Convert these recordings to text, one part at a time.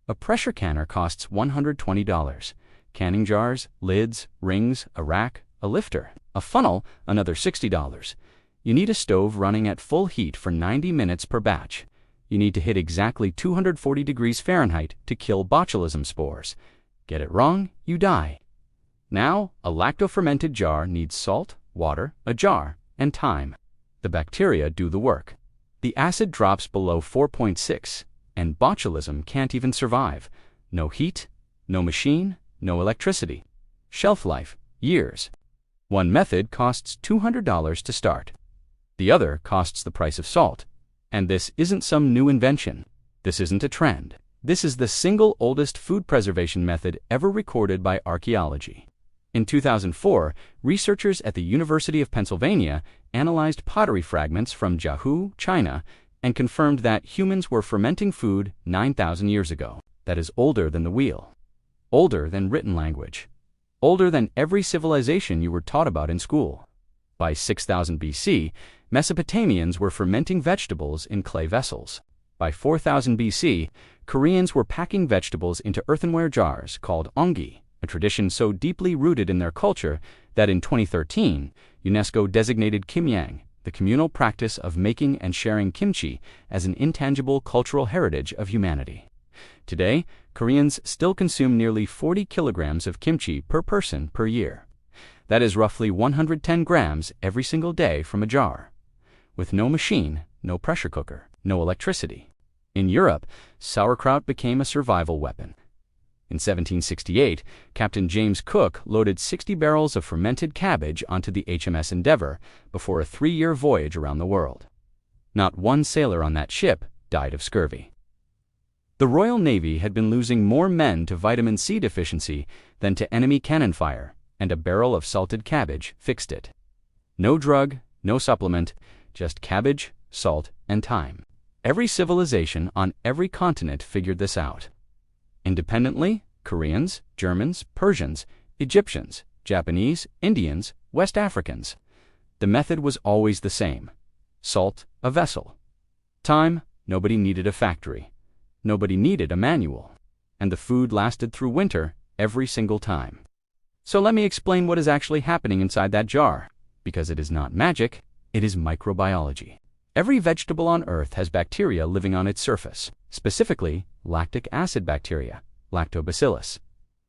A pressure canner costs $120. Canning jars, lids, rings, a rack, a lifter. A funnel, another $60. You need a stove running at full heat for 90 minutes per batch. You need to hit exactly 240 degrees Fahrenheit to kill botulism spores. Get it wrong, you die. Now, a lacto-fermented jar needs salt, water, a jar, and time. The bacteria do the work. The acid drops below 4.6, and botulism can't even survive. No heat, no machine, no electricity. Shelf life, years. One method costs $200 to start. The other costs the price of salt. And this isn't some new invention. This isn't a trend. This is the single oldest food preservation method ever recorded by archaeology. In 2004, researchers at the University of Pennsylvania analyzed pottery fragments from Jiahu, China, and confirmed that humans were fermenting food 9,000 years ago. That is older than the wheel, older than written language, older than every civilization you were taught about in school. By 6000 BC, Mesopotamians were fermenting vegetables in clay vessels. By 4000 BC, Koreans were packing vegetables into earthenware jars called ongi, a tradition so deeply rooted in their culture that in 2013, UNESCO designated kimyang, the communal practice of making and sharing kimchi, as an intangible cultural heritage of humanity. Today, Koreans still consume nearly 40 kilograms of kimchi per person per year. That is roughly 110 grams every single day from a jar. With no machine, no pressure cooker, no electricity. In Europe, sauerkraut became a survival weapon. In 1768, Captain James Cook loaded 60 barrels of fermented cabbage onto the HMS Endeavour before a 3-year voyage around the world. Not one sailor on that ship died of scurvy. The Royal Navy had been losing more men to vitamin C deficiency than to enemy cannon fire, and a barrel of salted cabbage fixed it. No drug, no supplement, just cabbage, salt, and time. Every civilization on every continent figured this out. Independently, Koreans, Germans, Persians, Egyptians, Japanese, Indians, West Africans. The method was always the same. Salt, a vessel. Time, nobody needed a factory. Nobody needed a manual. And the food lasted through winter every single time. So let me explain what is actually happening inside that jar. Because it is not magic, it is microbiology. Every vegetable on Earth has bacteria living on its surface, specifically lactic acid bacteria, lactobacillus.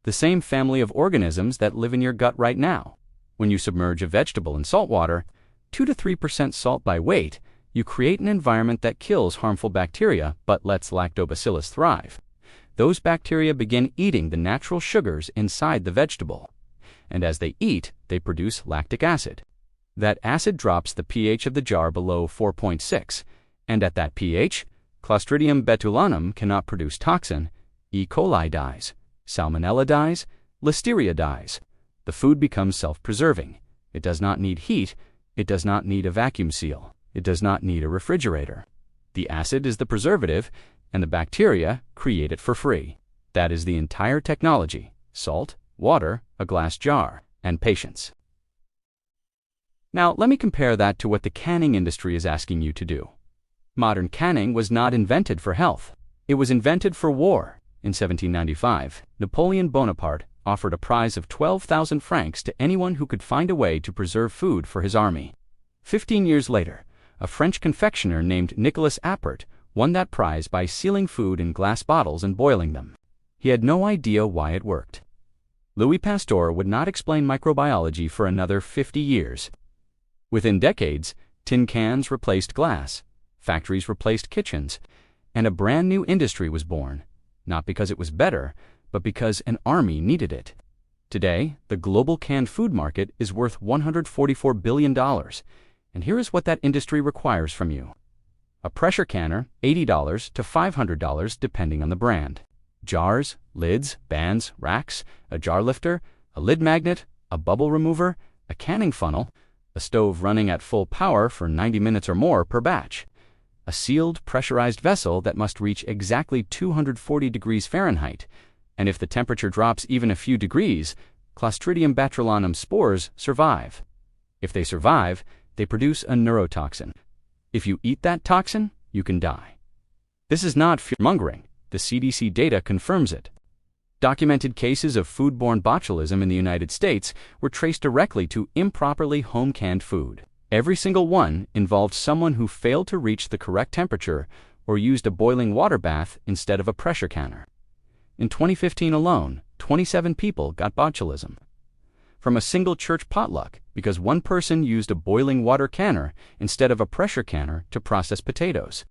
The same family of organisms that live in your gut right now. When you submerge a vegetable in salt water, 2 to 3% salt by weight, you create an environment that kills harmful bacteria but lets lactobacillus thrive. Those bacteria begin eating the natural sugars inside the vegetable. And as they eat, they produce lactic acid. That acid drops the pH of the jar below 4.6, and at that pH, Clostridium botulinum cannot produce toxin, E. coli dies, Salmonella dies, Listeria dies. The food becomes self-preserving. It does not need heat, it does not need a vacuum seal, it does not need a refrigerator. The acid is the preservative, and the bacteria create it for free. That is the entire technology: salt, water, a glass jar, and patience. Now, let me compare that to what the canning industry is asking you to do. Modern canning was not invented for health. It was invented for war. In 1795, Napoleon Bonaparte offered a prize of 12,000 francs to anyone who could find a way to preserve food for his army. 15 years later, a French confectioner named Nicolas Appert won that prize by sealing food in glass bottles and boiling them. He had no idea why it worked. Louis Pasteur would not explain microbiology for another 50 years. Within decades, tin cans replaced glass, factories replaced kitchens, and a brand new industry was born, not because it was better, but because an army needed it. Today, the global canned food market is worth $144 billion, and here is what that industry requires from you. A pressure canner, $80 to $500 depending on the brand. Jars, lids, bands, racks, a jar lifter, a lid magnet, a bubble remover, a canning funnel, a stove running at full power for 90 minutes or more per batch, a sealed, pressurized vessel that must reach exactly 240 degrees Fahrenheit, and if the temperature drops even a few degrees, Clostridium botulinum spores survive. If they survive, they produce a neurotoxin. If you eat that toxin, you can die. This is not fear-mongering. The CDC data confirms it. Documented cases of foodborne botulism in the United States were traced directly to improperly home-canned food. Every single one involved someone who failed to reach the correct temperature or used a boiling water bath instead of a pressure canner. In 2015 alone, 27 people got botulism from a single church potluck because one person used a boiling water canner instead of a pressure canner to process potatoes.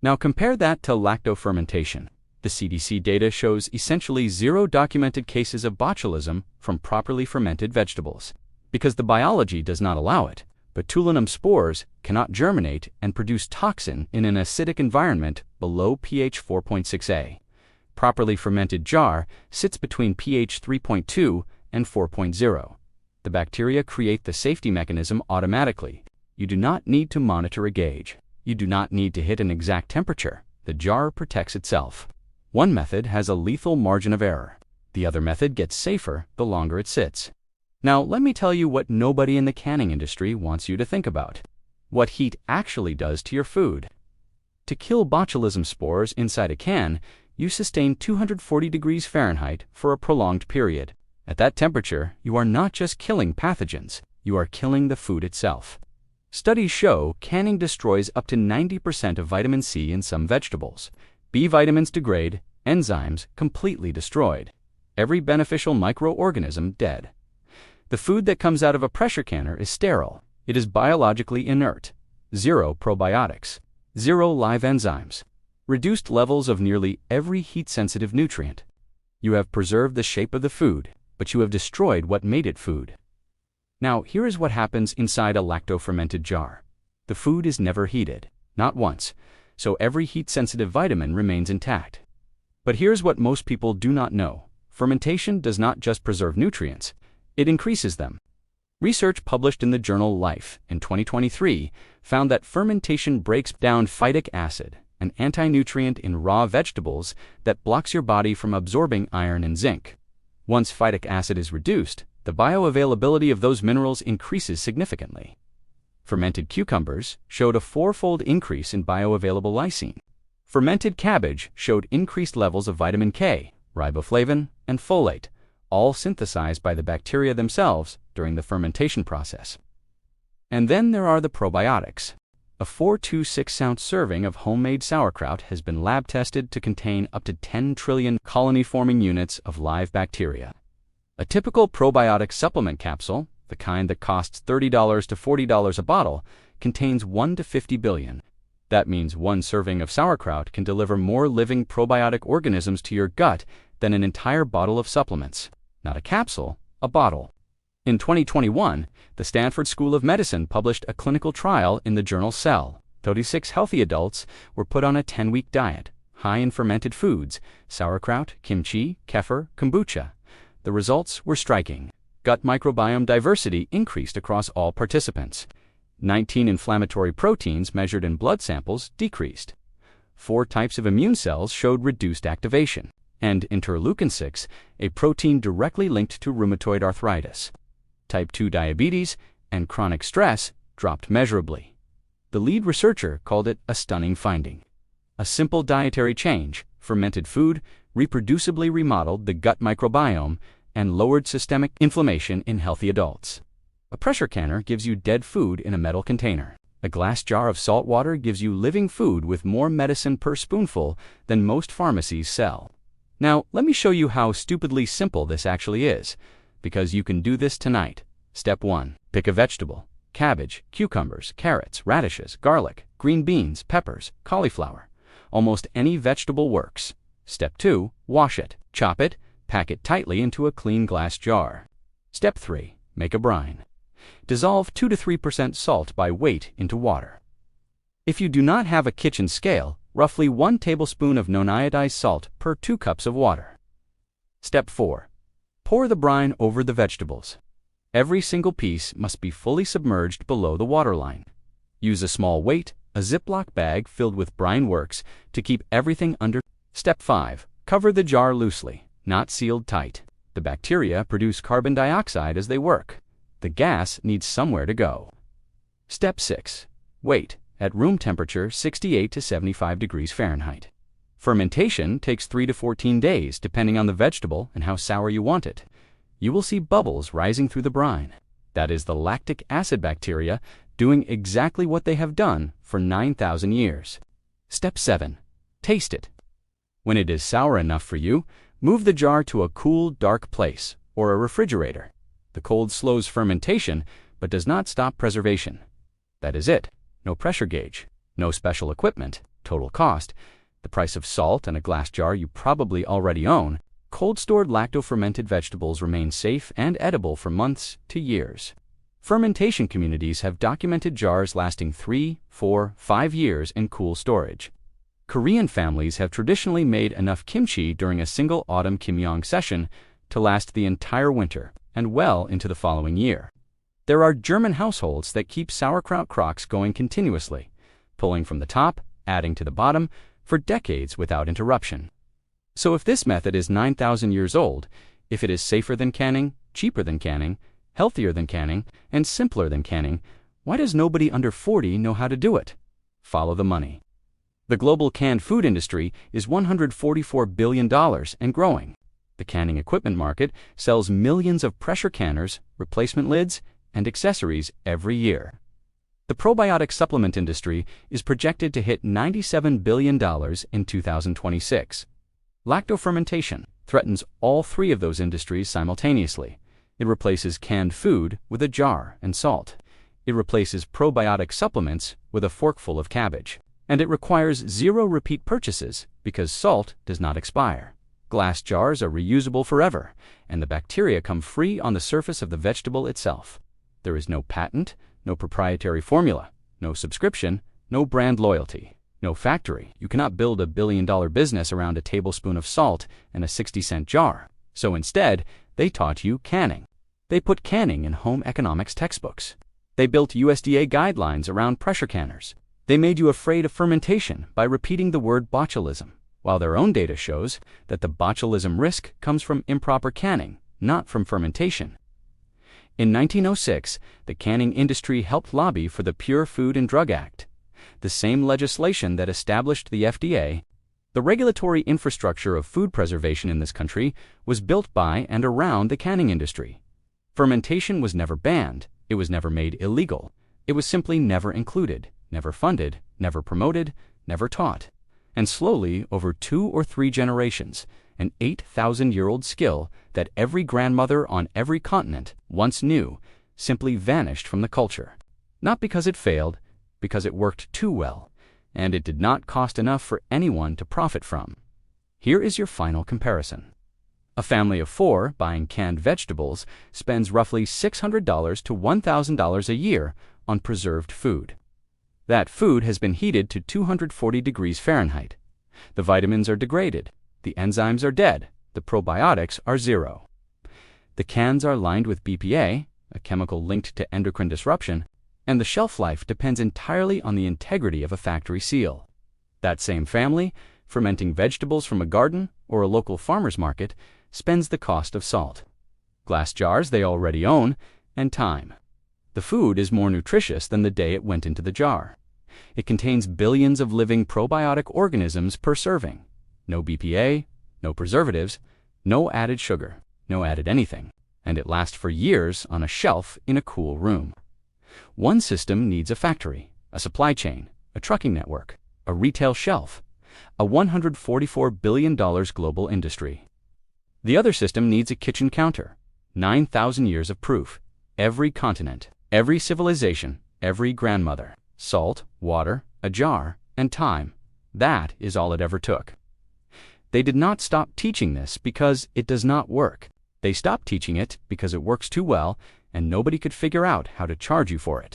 Now compare that to lactofermentation. The CDC data shows essentially zero documented cases of botulism from properly fermented vegetables, because the biology does not allow it. Botulinum spores cannot germinate and produce toxin in an acidic environment below pH 4.6a. Properly fermented jar sits between pH 3.2 and 4.0. The bacteria create the safety mechanism automatically. You do not need to monitor a gauge. You do not need to hit an exact temperature. The jar protects itself. One method has a lethal margin of error. The other method gets safer the longer it sits. Now, let me tell you what nobody in the canning industry wants you to think about. What heat actually does to your food. To kill botulism spores inside a can, you sustain 240 degrees Fahrenheit for a prolonged period. At that temperature, you are not just killing pathogens, you are killing the food itself. Studies show canning destroys up to 90% of vitamin C in some vegetables. B vitamins degrade, enzymes completely destroyed. Every beneficial microorganism dead. The food that comes out of a pressure canner is sterile. It is biologically inert. Zero probiotics. Zero live enzymes. Reduced levels of nearly every heat-sensitive nutrient. You have preserved the shape of the food, but you have destroyed what made it food. Now, here is what happens inside a lactofermented jar. The food is never heated, not once, so every heat-sensitive vitamin remains intact. But here's what most people do not know. Fermentation does not just preserve nutrients, it increases them. Research published in the journal Life in 2023 found that fermentation breaks down phytic acid, an anti-nutrient in raw vegetables that blocks your body from absorbing iron and zinc. Once phytic acid is reduced, the bioavailability of those minerals increases significantly. Fermented cucumbers showed a 4-fold increase in bioavailable lysine. Fermented cabbage showed increased levels of vitamin K, riboflavin, and folate, all synthesized by the bacteria themselves during the fermentation process. And then there are the probiotics. A 4 to 6 ounce serving of homemade sauerkraut has been lab tested to contain up to 10 trillion colony-forming units of live bacteria. A typical probiotic supplement capsule, the kind that costs $30 to $40 a bottle, contains 1 to 50 billion. That means one serving of sauerkraut can deliver more living probiotic organisms to your gut than an entire bottle of supplements. Not a capsule, a bottle. In 2021, the Stanford School of Medicine published a clinical trial in the journal Cell. 36 healthy adults were put on a 10-week diet, high in fermented foods, sauerkraut, kimchi, kefir, kombucha. The results were striking. Gut microbiome diversity increased across all participants. 19 inflammatory proteins measured in blood samples decreased. 4 types of immune cells showed reduced activation. And interleukin-6, a protein directly linked to rheumatoid arthritis. Type 2 diabetes and chronic stress dropped measurably. The lead researcher called it a stunning finding. A simple dietary change, fermented food, reproducibly remodeled the gut microbiome and lowered systemic inflammation in healthy adults. A pressure canner gives you dead food in a metal container. A glass jar of salt water gives you living food with more medicine per spoonful than most pharmacies sell. Now, let me show you how stupidly simple this actually is, because you can do this tonight. Step 1. Pick a vegetable. Cabbage, cucumbers, carrots, radishes, garlic, green beans, peppers, cauliflower. Almost any vegetable works. Step 2. Wash it. Chop it. Pack it tightly into a clean glass jar. Step 3. Make a brine. Dissolve 2 to 3% salt by weight into water. If you do not have a kitchen scale, roughly 1 tablespoon of non-iodized salt per 2 cups of water. Step 4. Pour the brine over the vegetables. Every single piece must be fully submerged below the waterline. Use a small weight, a Ziploc bag filled with brine works, to keep everything under. Step 5. Cover the jar loosely, not sealed tight. The bacteria produce carbon dioxide as they work. The gas needs somewhere to go. Step 6. Wait at room temperature 68 to 75 degrees Fahrenheit. Fermentation takes 3 to 14 days depending on the vegetable and how sour you want it. You will see bubbles rising through the brine. That is the lactic acid bacteria doing exactly what they have done for 9,000 years. Step 7. Taste it. When it is sour enough for you, move the jar to a cool, dark place or a refrigerator. The cold slows fermentation but does not stop preservation. That is it. No pressure gauge, no special equipment, total cost, the price of salt and a glass jar you probably already own. Cold-stored lacto-fermented vegetables remain safe and edible for months to years. Fermentation communities have documented jars lasting 3, 4, 5 years in cool storage. Korean families have traditionally made enough kimchi during a single autumn kimyeong session to last the entire winter and well into the following year. There are German households that keep sauerkraut crocks going continuously, pulling from the top, adding to the bottom, for decades without interruption. So if this method is 9,000 years old, if it is safer than canning, cheaper than canning, healthier than canning, and simpler than canning, why does nobody under 40 know how to do it? Follow the money. The global canned food industry is $144 billion and growing. The canning equipment market sells millions of pressure canners, replacement lids, and accessories every year. The probiotic supplement industry is projected to hit $97 billion in 2026. Lactofermentation threatens all three of those industries simultaneously. It replaces canned food with a jar and salt. It replaces probiotic supplements with a forkful of cabbage. And it requires 0 repeat purchases because salt does not expire. Glass jars are reusable forever, and the bacteria come free on the surface of the vegetable itself. There is no patent, no proprietary formula, no subscription, no brand loyalty, no factory. You cannot build a billion-dollar business around a tablespoon of salt and a 60-cent jar. So instead, they taught you canning. They put canning in home economics textbooks. They built USDA guidelines around pressure canners. They made you afraid of fermentation by repeating the word botulism, while their own data shows that the botulism risk comes from improper canning, not from fermentation. In 1906, the canning industry helped lobby for the Pure Food and Drug Act, the same legislation that established the FDA. The regulatory infrastructure of food preservation in this country was built by and around the canning industry. Fermentation was never banned, it was never made illegal, it was simply never included, never funded, never promoted, never taught. And slowly, over 2 or 3 generations, an 8,000-year-old skill that every grandmother on every continent once knew simply vanished from the culture. Not because it failed, because it worked too well, and it did not cost enough for anyone to profit from. Here is your final comparison. A family of 4 buying canned vegetables spends roughly $600 to $1,000 a year on preserved food. That food has been heated to 240 degrees Fahrenheit. The vitamins are degraded, the enzymes are dead, the probiotics are 0. The cans are lined with BPA, a chemical linked to endocrine disruption, and the shelf life depends entirely on the integrity of a factory seal. That same family, fermenting vegetables from a garden or a local farmer's market, spends the cost of salt, glass jars they already own, and time. The food is more nutritious than the day it went into the jar. It contains billions of living probiotic organisms per serving. No BPA, no preservatives, no added sugar, no added anything. And it lasts for years on a shelf in a cool room. One system needs a factory, a supply chain, a trucking network, a retail shelf, a $144 billion global industry. The other system needs a kitchen counter, 9,000 years of proof, every continent, every civilization, every grandmother, salt, water, a jar, and time. That is all it ever took. They did not stop teaching this because it does not work. They stopped teaching it because it works too well and nobody could figure out how to charge you for it.